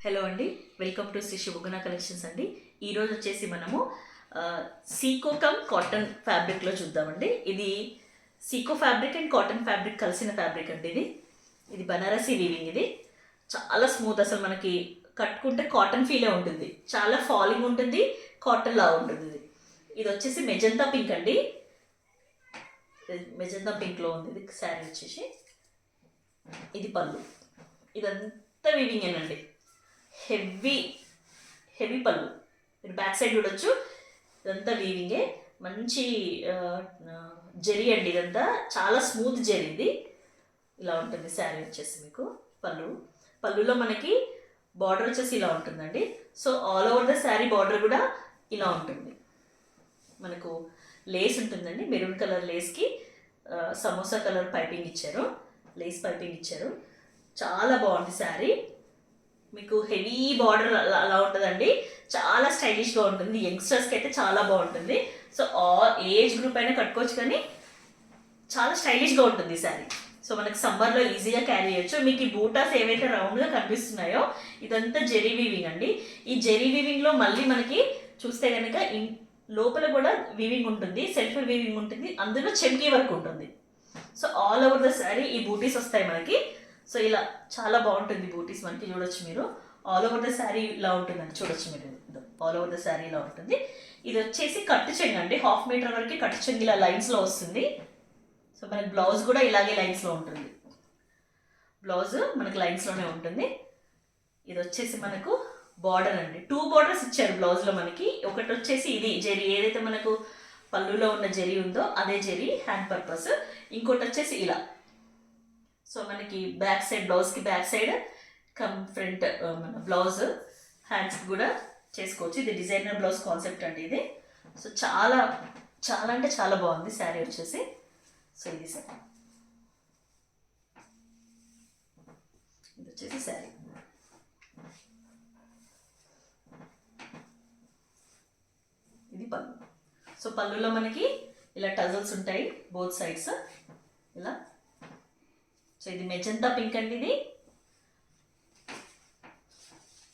Hello అండి, welcome to Shri శుభగుణ collections అండి. ఈరోజు వచ్చేసి మనము సీకో కమ్ కాటన్ ఫ్యాబ్రిక్లో చూద్దామండి. ఇది Seeko fabric and cotton fabric కలిసిన ఫ్యాబ్రిక్ అండి. ఇది బనారసీ వీవింగ్. ఇది చాలా స్మూత్, అసలు మనకి కట్టుకుంటే కాటన్ ఫీలే ఉంటుంది. చాలా ఫాలింగ్ ఉంటుంది, కాటన్ లా ఉంటుంది. ఇది వచ్చేసి మెజంతా పింక్ అండి. మెజంతా పింక్లో ఉంది ఇది శారీ వచ్చేసి. ఇది పళ్ళు. ఇదంతా వీవింగేనండి. హెవీ హెవీ పళ్ళు. మీరు బ్యాక్ సైడ్ చూడొచ్చు, ఇదంతా వీవింగే. మంచి జెరీ అండి. ఇదంతా చాలా స్మూత్ జెరీ. ఇది ఇలా ఉంటుంది శారీ వచ్చేసి. మీకు పళ్ళులో మనకి బార్డర్ వచ్చేసి ఇలా ఉంటుందండి. So all over the saree border కూడా ఇలా ఉంటుంది. మనకు లేస్ ఉంటుందండి, మెరూన్ కలర్ లేస్కి సమోసా కలర్ పైపింగ్ ఇచ్చారు, లేస్ పైపింగ్ ఇచ్చారు. చాలా బాగుంది శారీ. మీకు హెవీ బార్డర్ అలా ఉంటుందండి. చాలా స్టైలిష్గా ఉంటుంది. యంగ్స్టర్స్కి అయితే చాలా బాగుంటుంది. సో ఏజ్ గ్రూప్ అయినా కట్టుకోవచ్చు, కానీ చాలా స్టైలిష్గా ఉంటుంది ఈ శారీ. సో మనకి సమ్మర్లో ఈజీగా క్యారీ చేయొచ్చు. మీకు ఈ బూటాస్ ఏవైతే రౌండ్గా కనిపిస్తున్నాయో ఇదంతా జెరీ వీవింగ్ అండి. ఈ జెరీ వీవింగ్లో మళ్ళీ మనకి చూస్తే కనుక లోపల కూడా వీవింగ్ ఉంటుంది, సెల్ఫ్ వీవింగ్ ఉంటుంది, అందులో చెమ్కీ వర్క్ ఉంటుంది. So all over the sari ఈ బూటీస్ వస్తాయి మనకి. సో ఇలా చాలా బాగుంటుంది బూటీస్ మనకి. చూడొచ్చు మీరు, ఆల్ ఓవర్ ద శారీ ఇలా ఉంటుందండి. చూడొచ్చు మీరు, ఆల్ ఓవర్ ద శారీ ఇలా ఉంటుంది. ఇది వచ్చేసి కట్టు చెంగు అండి. 1/2 మీటర్ వరకు కట్టు చెంగు ఇలా లైన్స్లో వస్తుంది. సో మనకి బ్లౌజ్ కూడా ఇలాగే లైన్స్లో ఉంటుంది. బ్లౌజ్ మనకి లైన్స్లోనే ఉంటుంది. ఇది వచ్చేసి మనకు బార్డర్ అండి. 2 బార్డర్స్ ఇచ్చారు బ్లౌజ్లో మనకి. ఒకటి వచ్చేసి ఇది జెరీ, ఏదైతే మనకు పళ్ళులో ఉన్న జెరీ ఉందో అదే జెరీ, హ్యాండ్ పర్పస్. ఇంకోటి వచ్చేసి ఇలా. సో మనకి బ్యాక్ సైడ్, బ్లౌజ్కి బ్యాక్ సైడ్ కమ్ ఫ్రంట్ మన బ్లౌజ్ హ్యాండ్స్కి కూడా చేసుకోవచ్చు. ఇది డిజైనర్ బ్లౌజ్ కాన్సెప్ట్ అండి ఇది. సో చాలా చాలా అంటే చాలా బాగుంది శారీ వచ్చేసి. సో ఇది సార్, ఇది వచ్చేసి శారీ. ఇది పళ్ళు. సో పళ్ళులో మనకి ఇలా టజల్స్ ఉంటాయి బోత్ సైడ్స్ ఇలా. సో ఇది మెజంతా పింక్ అండి ఇది.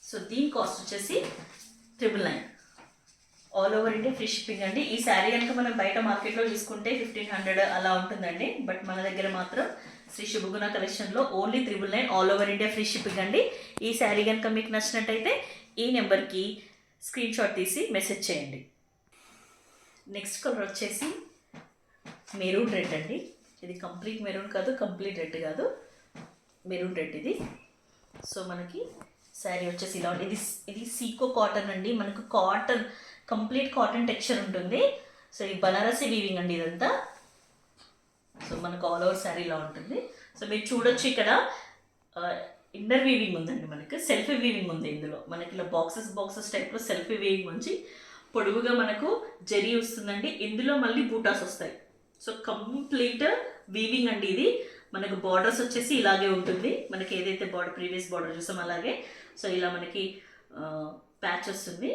సో దీని కాస్ట్ వచ్చేసి 999. All over India free shipping అండి. ఈ శారీ కనుక మనం బయట మార్కెట్లో తీసుకుంటే 1500 అలా ఉంటుందండి. బట్ మన దగ్గర మాత్రం శ్రీ శుభగుణ కలెక్షన్లో only 999, all over India free shipping అండి. ఈ శారీ కనుక మీకు నచ్చినట్టయితే ఈ నెంబర్కి స్క్రీన్ షాట్ తీసి మెసేజ్ చేయండి. నెక్స్ట్ కలర్ వచ్చేసి మెరూన్ రెడ్ అండి. ఇది కంప్లీట్ మెరూన్ కాదు, కంప్లీట్ రెడ్ కాదు, మెరూన్ రెడ్ ఇది. సో మనకి శారీ వచ్చేసి ఇలా ఉంటుంది. ఇది సీకో కాటన్ అండి. మనకు కాటన్, కంప్లీట్ కాటన్ టెక్స్చర్ ఉంటుంది. సో ఇది బనారసీ వీవింగ్ అండి ఇదంతా. సో మనకు ఆల్ ఓవర్ శారీ ఇలా ఉంటుంది. సో మీరు చూడొచ్చు ఇక్కడ ఇన్నర్ వీవింగ్ ఉందండి. మనకి సెల్ఫ్ వీవింగ్ ఉంది ఇందులో. మనకి ఇలా బాక్సెస్ టైప్లో సెల్ఫ్ వీవింగ్ ఉంచి పొడుగుగా మనకు జరీ వస్తుందండి. ఇందులో మళ్ళీ బూటాస్ వస్తాయి. సో కంప్లీట్ వీవింగ్ అండి ఇది. మనకు బార్డర్స్ వచ్చేసి ఇలాగే ఉంటుంది. మనకి ఏదైతే బార్డర్, ప్రీవియస్ బార్డర్ చూసాం అలాగే. సో ఇలా మనకి ప్యాచ్ వస్తుంది,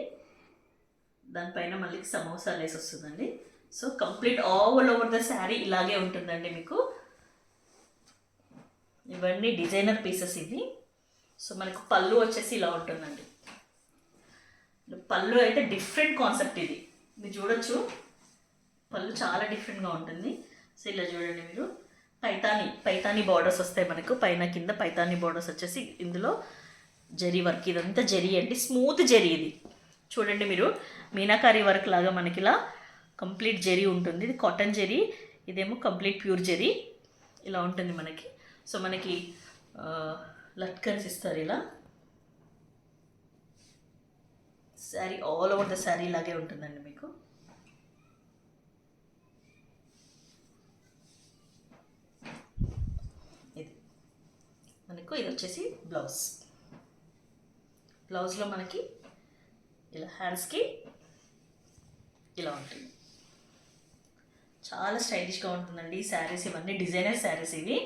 దానిపైన మళ్ళీ సమోసా లేస్ వస్తుందండి. So complete all over the sari ఇలాగే ఉంటుందండి మీకు. ఇవన్నీ డిజైనర్ పీసెస్ ఇవి. సో మనకు పళ్ళు వచ్చేసి ఇలా ఉంటుందండి. పళ్ళు అయితే డిఫరెంట్ కాన్సెప్ట్ ఇది. మీరు చూడొచ్చు, పళ్ళు చాలా డిఫరెంట్గా ఉంటుంది. సో ఇలా చూడండి మీరు, పైతానీ బార్డర్స్ వస్తాయి మనకు. పైన కింద పైతానీ బార్డర్స్ వచ్చేసి ఇందులో జరీ వర్క్. ఇదంతా జరీ అండి, స్మూత్ జరీ ఇది. చూడండి మీరు, మీనాకారీ వర్క్ లాగా మనకి ఇలా కంప్లీట్ జరీ ఉంటుంది. ఇది కాటన్ జరీ, ఇదేమో కంప్లీట్ ప్యూర్ జరీ. ఇలా ఉంటుంది మనకి. సో మనకి లట్కన్స్ ఇస్తారు ఇలా. Sari all over the sari ఇలాగే ఉంటుందండి మీకు. ఇది మనకు, ఇది వచ్చేసి బ్లౌజ్లో మనకి ఇలా హ్యాండ్స్కి ఇలా ఉంటుంది. చాలా స్టైలిష్గా ఉంటుందండి ఈ శారీస్. ఇవన్నీ డిజైనర్ శారీస్ ఇవి.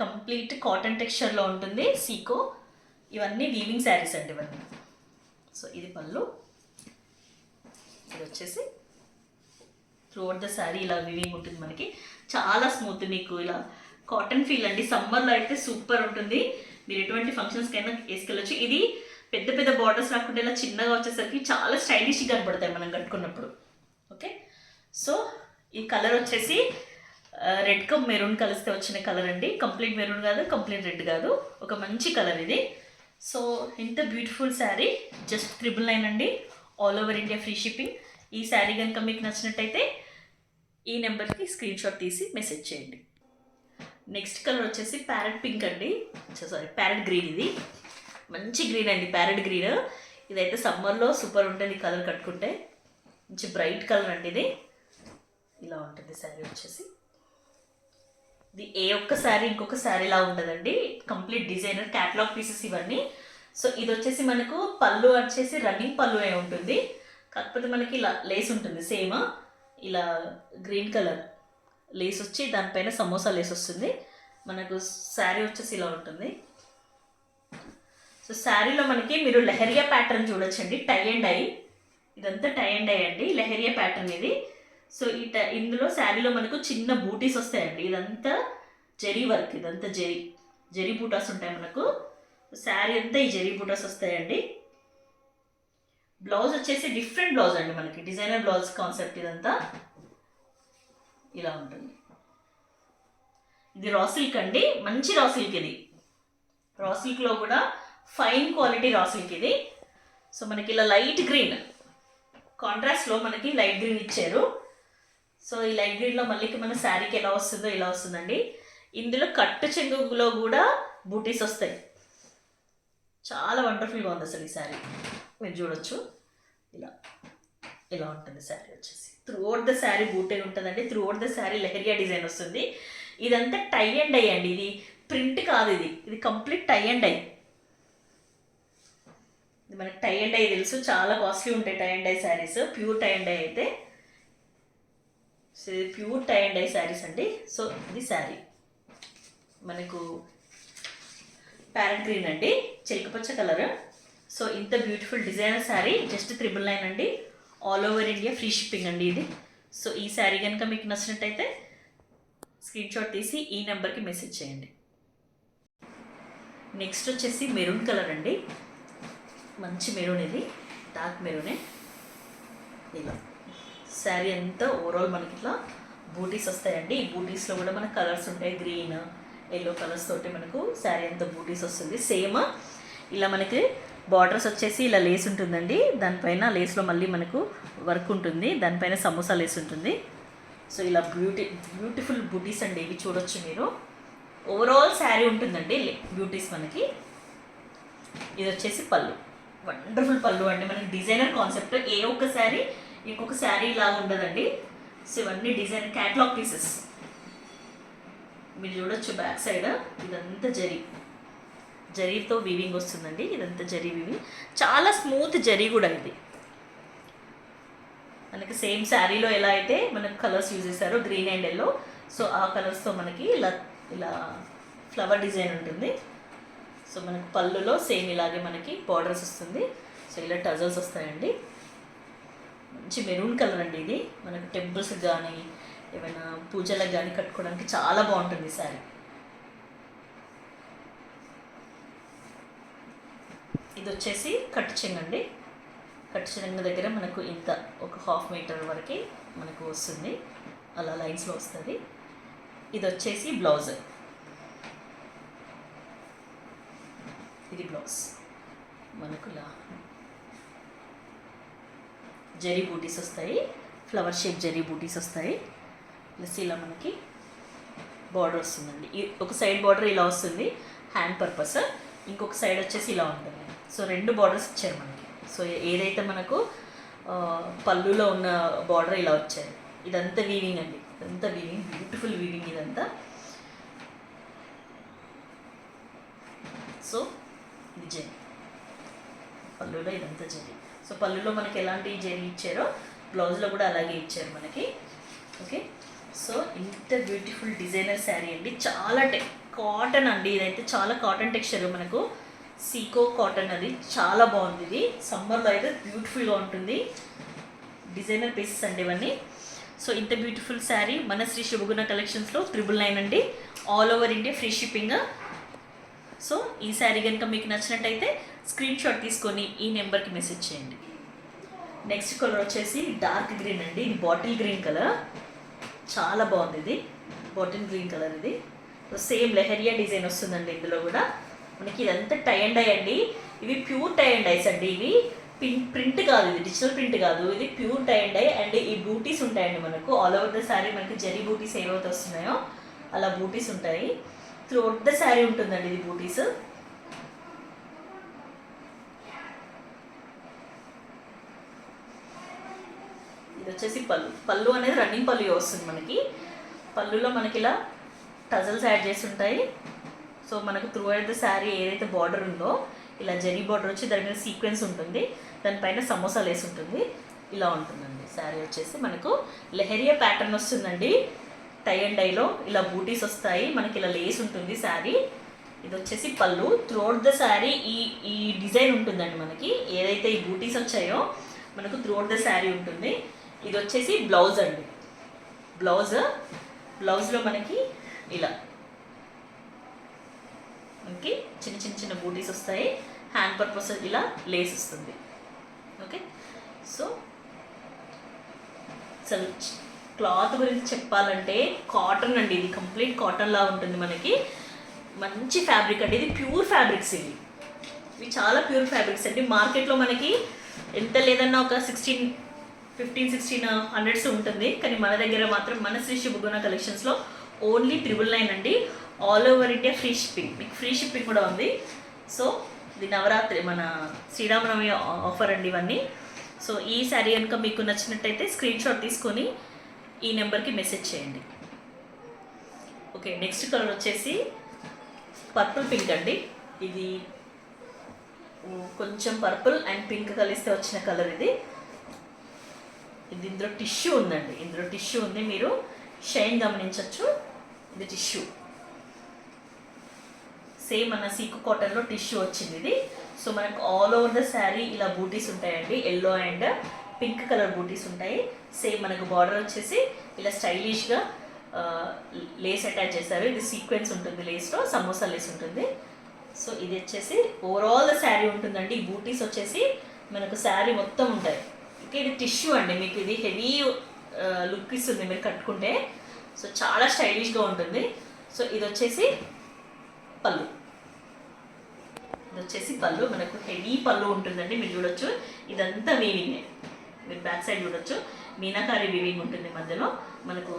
కంప్లీట్ కాటన్ టెక్స్చర్లో ఉంటుంది సీకో. ఇవన్నీ వీవింగ్ శారీస్ అండి ఇవన్నీ. సో ఇది పళ్ళు. ఇది వచ్చేసి త్రూఅవుట్ ద శారీ ఇలా వీవింగ్ ఉంటుంది మనకి. చాలా స్మూత్, మీకు ఇలా కాటన్ ఫీల్ అండి. సమ్మర్లో అయితే సూపర్ ఉంటుంది. మీరు ఎటువంటి ఫంక్షన్స్కైనా వేసుకెళ్ళచ్చు. ఇది పెద్ద పెద్ద బార్డర్స్ రాకుండా ఇలా చిన్నగా వచ్చేసరికి చాలా స్టైలిష్గా కనపడతాయి మనం కట్టుకున్నప్పుడు. ఓకే, సో ఈ కలర్ వచ్చేసి రెడ్ కమ్ మెరూన్ కలిస్తే వచ్చిన కలర్ అండి. కంప్లీట్ మెరూన్ కాదు, కంప్లీట్ రెడ్ కాదు, ఒక మంచి కలర్ ఇది. సో ఇంత బ్యూటిఫుల్ శారీ జస్ట్ 999 అండి. All over India free shipping. ఈ శారీ కనుక మీకు నచ్చినట్టయితే ఈ నెంబర్కి స్క్రీన్ షాట్ తీసి మెసేజ్ చేయండి. నెక్స్ట్ కలర్ వచ్చేసి ప్యారెట్ పింక్ అండి, సారీ ప్యారెట్ గ్రీన్. ఇది మంచి గ్రీన్ అండి, ప్యారెట్ గ్రీన్. ఇదైతే సమ్మర్లో సూపర్ ఉంటుంది కలర్ కట్టుకుంటే. మంచి బ్రైట్ కలర్ అండి ఇది. ఇలా ఉంటుంది శారీ వచ్చేసి. ఇది ఏ ఒక్క శారీ ఇంకొక శారీలా ఉంటుందండి. కంప్లీట్ డిజైనర్ క్యాటలాగ్ పీసెస్ ఇవన్నీ. సో ఇది వచ్చేసి మనకు పళ్ళు వచ్చేసి రన్నింగ్ పళ్ళు ఏ ఉంటుంది, కాకపోతే మనకి ఇలా లేస్ ఉంటుంది సేమ్. ఇలా గ్రీన్ కలర్ లేస్ వచ్చి దానిపైన సమోసా లేస్ వస్తుంది. మనకు శారీ వచ్చేసి ఇలా ఉంటుంది. సో శారీలో మనకి మీరు లెహరియా ప్యాటర్న్ చూడొచ్చండి, టై అండ్ డై. ఇదంతా టై అండ్ డై అండి, లెహరియా ప్యాటర్న్ ఇది. సో ఇందులో శారీలో మనకు చిన్న బూటీస్ వస్తాయండి. ఇదంతా జరీ వర్క్, ఇదంతా జరీ బూటాస్ ఉంటాయి మనకు. శారీ అంతా ఈ జరీ బూటాస్ వస్తాయండి. బ్లౌజ్ వచ్చేసి డిఫరెంట్ బ్లౌజ్ అండి, మనకి డిజైనర్ బ్లౌజ్ కాన్సెప్ట్. ఇదంతా ఇలా ఉంటుంది. ఇది రా సిల్క్ అండి, మంచి రా సిల్క్ ఇది. రా సిల్క్లో కూడా ఫైన్ క్వాలిటీ రా సిల్క్ ఇది. సో మనకి ఇలా లైట్ గ్రీన్ కాంట్రాస్ట్లో మనకి లైట్ గ్రీన్ ఇచ్చారు. సో ఈ లైట్ గ్రీన్లో మళ్ళీ మన శారీకి ఎలా వస్తుందో ఇలా వస్తుందండి. ఇందులో కట్టు చెంగులో కూడా బూటీస్ వస్తాయి. చాలా వండర్ఫుల్గా ఉంది అసలు ఈ శారీ. మీరు చూడొచ్చు ఇలా ఉంటుంది శారీ వచ్చేసి. త్రూఅవుట్ ద శారీ బూటే ఉంటుందండి. Throughout the sari leheriya design వస్తుంది. ఇదంతా టై అండ్ డై అండి, ఇది ప్రింట్ కాదు, ఇది కంప్లీట్ టై అండ్ డై. ఇది మనకి టై అండ్ డై తెలుసు, చాలా కాస్ట్లీ ఉంటాయి tie and dye saris. Pure tie and dye అయితే. సో ఇది pure tie and dye saris అండి. సో ఇది శారీ మనకు ప్యారెట్ గ్రీన్ అండి, చిలకపచ్చ కలర్. సో ఇంత బ్యూటిఫుల్ డిజైనర్ శారీ జస్ట్ 999 అండి. All over India free shipping అండి ఇది. సో ఈ శారీ కనుక మీకు నచ్చినట్టయితే స్క్రీన్ షాట్ తీసి ఈ నెంబర్కి మెసేజ్ చేయండి. నెక్స్ట్ వచ్చేసి మెరూన్ కలర్ అండి, మంచి మెరూన్. ఇది డార్క్ మెరూనే. ఇలా శారీ అంతా ఓవరాల్ మనకి ఇట్లా బూటీస్ వస్తాయండి. ఈ బూటీస్లో కూడా మనకు కలర్స్ ఉంటాయి, గ్రీన్ ఎల్లో కలర్స్ తోటి మనకు శారీ అంతా బూటీస్ వస్తుంది. సేమ్ ఇలా మనకి బార్డర్స్ వచ్చేసి ఇలా లేస్ ఉంటుందండి. దానిపైన లేస్లో మళ్ళీ మనకు వర్క్ ఉంటుంది, దానిపైన సమోసా లేస్ ఉంటుంది. సో ఇలా బ్యూటిఫుల్ బూటీస్ అండి ఇవి చూడొచ్చు మీరు. ఓవరాల్ శారీ ఉంటుందండి బ్యూటీస్ మనకి. ఇది వచ్చేసి పళ్ళు, వండర్ఫుల్ పళ్ళు అండి. మనకి డిజైనర్ కాన్సెప్ట్. ఏ ఒక్క శారీ ఇంకొక శారీ లాగా ఉండదండి. సో ఇవన్నీ డిజైన్ క్యాటలాగ్ పీసెస్ మీరు చూడొచ్చు. బ్యాక్ సైడ్ ఇదంతా జరీతో వీవింగ్ వస్తుందండి. ఇదంతా జరీ వీవింగ్, చాలా స్మూత్ జరీ కూడా ఇది. మనకి సేమ్ శారీలో ఎలా అయితే మనకు కలర్స్ యూజ్ చేశారో గ్రీన్ అండ్ ఎల్లో, సో ఆ కలర్స్తో మనకి ఇలా ఫ్లవర్ డిజైన్ ఉంటుంది. సో మనకు పళ్ళులో సేమ్ ఇలాగే మనకి బార్డర్స్ వస్తుంది. సో ఇలా టజల్స్ వస్తాయండి. మంచి మెరూన్ కలర్ అండి ఇది. మనకు టెంపుల్స్కి కానీ ఏమైనా పూజలకు కానీ కట్టుకోవడానికి చాలా బాగుంటుంది శారీ. ఇది వచ్చేసి కట్టు చెంగు అండి. కట్టు చెంగు దగ్గర మనకు ఇంత ఒక 1/2 మీటర్ వరకు మనకు వస్తుంది, అలా లైన్స్లో వస్తుంది. ఇది వచ్చేసి బ్లౌజ్. ఇది బ్లౌజ్ మనకు ఇలా జరీ బూటీస్ వస్తాయి, ఫ్లవర్ షేప్ జరీ బూటీస్ వస్తాయి. ప్లస్ ఇలా మనకి బార్డర్ వస్తుందండి. ఒక సైడ్ బార్డర్ ఇలా వస్తుంది హ్యాండ్ పర్పస్, ఇంకొక సైడ్ వచ్చేసి ఇలా ఉంటుంది. సో 2 బార్డర్స్ ఇచ్చారు మనకి. సో ఏదైతే మనకు పళ్ళులో ఉన్న బార్డర్ ఇలా వచ్చాయి. ఇదంతా వీవింగ్ అండి, ఇదంతా వీవింగ్, బ్యూటిఫుల్ వీవింగ్ ఇదంతా. సో ఇది జరీ, పళ్ళులో ఇదంతా జరీ. సో పళ్ళులో మనకి ఎలాంటి జరీ ఇచ్చారో బ్లౌజ్లో కూడా అలాగే ఇచ్చారు మనకి. ఓకే, సో ఇంత బ్యూటిఫుల్ డిజైనర్ శారీ అండి. చాలా కాటన్ అండి, ఇదైతే చాలా కాటన్ టెక్స్చర్ మనకు. సీకో కాటన్, అది చాలా బాగుంది. ఇది సమ్మర్లో అయితే బ్యూటిఫుల్గా ఉంటుంది. డిజైనర్ పీసెస్ అండి ఇవన్నీ. సో ఇంత బ్యూటిఫుల్ శారీ మన శ్రీ శుభగుణ కలెక్షన్స్లో 999 అండి. All over India free shipping. So ఈ శారీ కనుక మీకు నచ్చినట్టయితే స్క్రీన్ షాట్ తీసుకొని ఈ నెంబర్కి మెసేజ్ చేయండి. నెక్స్ట్ కలర్ వచ్చేసి డార్క్ గ్రీన్ అండి. ఇది బాటిల్ గ్రీన్ కలర్, చాలా బాగుంది. ఇది బాటిల్ గ్రీన్ కలర్. ఇది సేమ్ లెహరియా డిజైన్ వస్తుందండి. ఇందులో కూడా మనకి ఇదంతా టై అండ్ డై అండి. ఇవి ప్యూర్ టై అండ్ డైస్ అండి. ఇవి ప్రింట్ కాదు, ఇది డిజిటల్ ప్రింట్ కాదు, ఇది pure tie and dye. And ఈ బూటీస్ ఉంటాయండి మనకు ఆల్ ఓవర్ ద శారీ. మనకి జరీ బూటీస్ ఏవైతే వస్తున్నాయో అలా బూటీస్ ఉంటాయి. త్రూఅవుట్ ద శారీ ఉంటుందండి ఇది బూటీస్. ఇది వచ్చేసి పళ్ళు అనేది రన్నింగ్ పళ్ళు వస్తుంది మనకి. పళ్ళులో మనకి ఇలా టజల్స్ యాడ్ చేసి ఉంటాయి. సో మనకు త్రూ అవుట్ ద శారీ ఏదైతే బార్డర్ ఉందో ఇలా జరీ బార్డర్ వచ్చి దాని మీద సీక్వెన్స్ ఉంటుంది, దానిపైన సమోసా లేస్ ఉంటుంది. ఇలా ఉంటుందండి శారీ వచ్చేసి. మనకు లెహరియా ప్యాటర్న్ వస్తుందండి. టై అండ్ డైలో ఇలా బూటీస్ వస్తాయి, మనకి ఇలా లేస్ ఉంటుంది శారీ. ఇది వచ్చేసి పళ్ళు. త్రూఅవుట్ ద శారీ ఈ డిజైన్ ఉంటుందండి మనకి. ఏదైతే ఈ బూటీస్ వచ్చాయో మనకు త్రూఅవుట్ ద శారీ ఉంటుంది. ఇది వచ్చేసి బ్లౌజ్ అండి. బ్లౌజ్లో మనకి ఇలా మనకి చిన్న చిన్న చిన్న బూటీస్ వస్తాయి. హ్యాండ్ పర్పస్ ఇలా లేస్ వస్తుంది. ఓకే, సో అసలు క్లాత్ గురించి చెప్పాలంటే కాటన్ అండి. ఇది కంప్లీట్ కాటన్ లా ఉంటుంది మనకి. మంచి ఫ్యాబ్రిక్ అండి. ఇది ప్యూర్ ఫ్యాబ్రిక్స్. ఇవి చాలా ప్యూర్ ఫ్యాబ్రిక్స్ అండి. మార్కెట్లో మనకి ఎంత లేదన్నా ఒక 1500-1600 ఉంటుంది. కానీ మన దగ్గర మాత్రం మన శ్రీ శుభగుణ కలెక్షన్స్లో ఓన్లీ 999 అండి. All over India free shipping. మీకు ఫ్రీ షిప్పింగ్ కూడా ఉంది. సో ఇది నవరాత్రి మన శ్రీరామనవమి ఆఫర్ అండి ఇవన్నీ. సో ఈ శారీ కనుక మీకు నచ్చినట్టయితే స్క్రీన్ షాట్ తీసుకొని ఈ నెంబర్కి మెసేజ్ చేయండి. ఓకే, నెక్స్ట్ కలర్ వచ్చేసి పర్పుల్ పింక్ అండి. ఇది కొంచెం పర్పుల్ అండ్ పింక్ కలిస్తే వచ్చిన కలర్ ఇది. ఇందులో టిష్యూ ఉందండి. ఇందులో టిష్యూ ఉంది, మీరు షైన్ గమనించవచ్చు. ఇది టిష్యూ సేమ్ మన సీకు కాటన్లో టిష్యూ వచ్చింది ఇది. సో మనకు ఆల్ ఓవర్ ద శారీ ఇలా బూటీస్ ఉంటాయండి. ఎల్లో అండ్ పింక్ కలర్ బూటీస్ ఉంటాయి. సేమ్ మనకు బార్డర్ వచ్చేసి ఇలా స్టైలిష్గా లేస్ అటాచ్ చేశారు. ఇది సీక్వెన్స్ ఉంటుంది, లేస్లో సమోసా లేస్ ఉంటుంది. సో ఇది వచ్చేసి ఓవరాల్ ద శారీ ఉంటుందండి. ఈ బూటీస్ వచ్చేసి మనకు శారీ మొత్తం ఉంటాయి. ఓకే, ఇది టిష్యూ అండి. మీకు ఇది హెవీ లుక్ ఇస్తుంది మీరు కట్టుకుంటే. సో చాలా స్టైలిష్గా ఉంటుంది. సో ఇది వచ్చేసి పళ్ళు. ఇది వచ్చేసి పళ్ళు. మనకు హెవీ పళ్ళు ఉంటుందండి. మీరు చూడొచ్చు ఇదంతా వీవింగ్. మీరు బ్యాక్ సైడ్ చూడొచ్చు మీనాకారి వీవింగ్ ఉంటుంది మధ్యలో. మనకు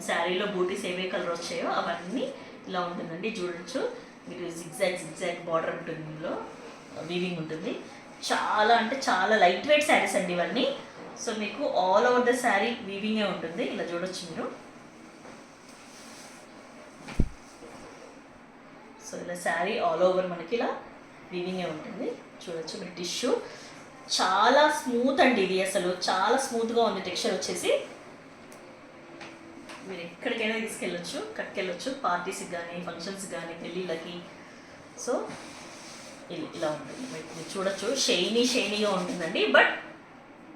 శారీలో బూటీస్ ఏవే కలర్ వచ్చాయో అవన్నీ ఇలా ఉంటుందండి. చూడొచ్చు మీరు జిగ్జాగ్ బార్డర్ ఉంటుంది, ఇందులో వీవింగ్ ఉంటుంది. చాలా అంటే చాలా లైట్ వెయిట్ శారీస్ అండి ఇవన్నీ. సో మీకు ఆల్ ఓవర్ ద శారీ వీవింగే ఉంటుంది. ఇలా చూడొచ్చు మీరు. సో ఇలా శారీ ఆల్ ఓవర్ మనకి ఇలా వీవింగే ఉంటుంది. చూడొచ్చు మీరు. టిష్యూ చాలా స్మూత్ అండి. ఇది అసలు చాలా స్మూత్గా ఉంది టెక్స్చర్ వచ్చేసి. మీరు ఎక్కడికైనా తీసుకెళ్ళొచ్చు, కట్టుకెళ్ళొచ్చు, పార్టీస్కి కానీ ఫంక్షన్స్కి కానీ పెళ్ళిళ్ళకి. సో ఇలా ఉంటుంది. మీరు చూడొచ్చు షైనీగా ఉంటుందండి. బట్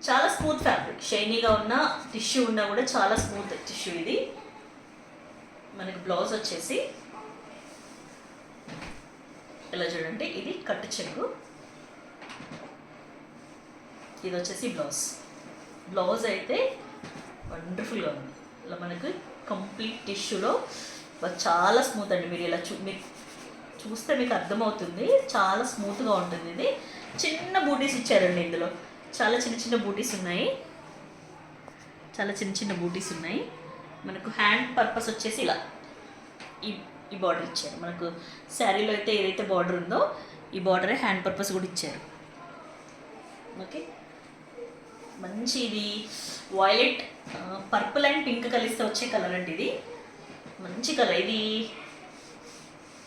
చాలా స్మూత్ ఫ్యాబ్రిక్. షైనీగా ఉన్న టిష్యూ ఉన్నా కూడా చాలా స్మూత్ టిష్యూ ఇది. మనకి బ్లౌజ్ వచ్చేసి ఇలా చూడండి. ఇది కట్టు చెక్కు. ఇది వచ్చేసి బ్లౌజ్ అయితే వండర్ఫుల్గా ఉంది. ఇలా మనకు కంప్లీట్ టిష్యూలో చాలా స్మూత్ అండి. మీరు ఇలా మీరు చూస్తే మీకు అర్థమవుతుంది, చాలా స్మూత్గా ఉంటుంది. ఇది చిన్న బూటీస్ ఇచ్చారండి. ఇందులో చాలా చిన్న బూటీస్ ఉన్నాయి. మనకు హ్యాండ్ పర్పస్ వచ్చేసి ఇలా ఈ బార్డర్ ఇచ్చారు. మనకు శారీలో అయితే ఏదైతే బార్డర్ ఉందో ఈ బార్డరే హ్యాండ్ పర్పస్ కూడా ఇచ్చారు. ఓకే, మంచి ఇది వాయిలెట్ పర్పుల్ అండ్ పింక్ కలిస్తే వచ్చే కలర్ అండి. ఇది మంచి కలర్. ఇది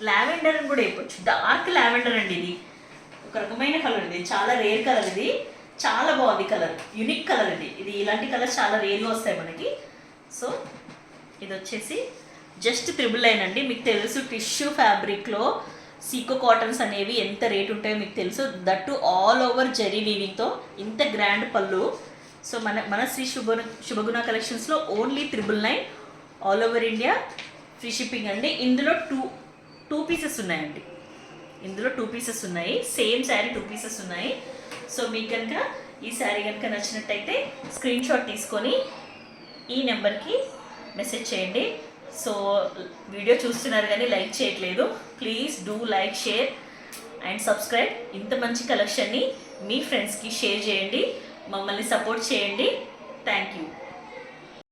లావెండర్ అని కూడా చెప్పొచ్చు. డార్క్ లావెండర్ అండి. ఇది ఒక రకమైన కలర్. ఇది చాలా రేర్ కలర్. ఇది చాలా బాగుంది కలర్. యూనిక్ కలర్ ఇది. ఇలాంటి కలర్స్ చాలా రేర్గా వస్తాయి మనకి. సో ఇది వచ్చేసి జస్ట్ 999 అండి. మీకు తెలుసు టిష్యూ ఫ్యాబ్రిక్లో సీకో కాటన్స్ అనేవి ఎంత రేట్ ఉంటాయో మీకు తెలుసు. దట్టు ఆల్ ఓవర్ జరీ వీవింగ్తో ఇంత గ్రాండ్ పళ్ళు. సో మన శ్రీ శుభగుణ కలెక్షన్స్లో only 999 all over India free shipping అండి. ఇందులో టూ పీసెస్ ఉన్నాయండి. ఇందులో 2 పీసెస్ ఉన్నాయి, సేమ్ శారీ 2 పీసెస్ ఉన్నాయి. సో మీకు కనుక ఈ శారీ కనుక నచ్చినట్టయితే స్క్రీన్ షాట్ తీసుకొని ఈ నెంబర్కి మెసేజ్ చేయండి. సో వీడియో చూస్తున్నారు కానీ లైక్ చేయట్లేదు. Please do like, share and subscribe. ఇంత మంచి కలెక్షన్ని మీ ఫ్రెండ్స్కి షేర్ చేయండి, మమ్మల్ని సపోర్ట్ చేయండి. Thank you.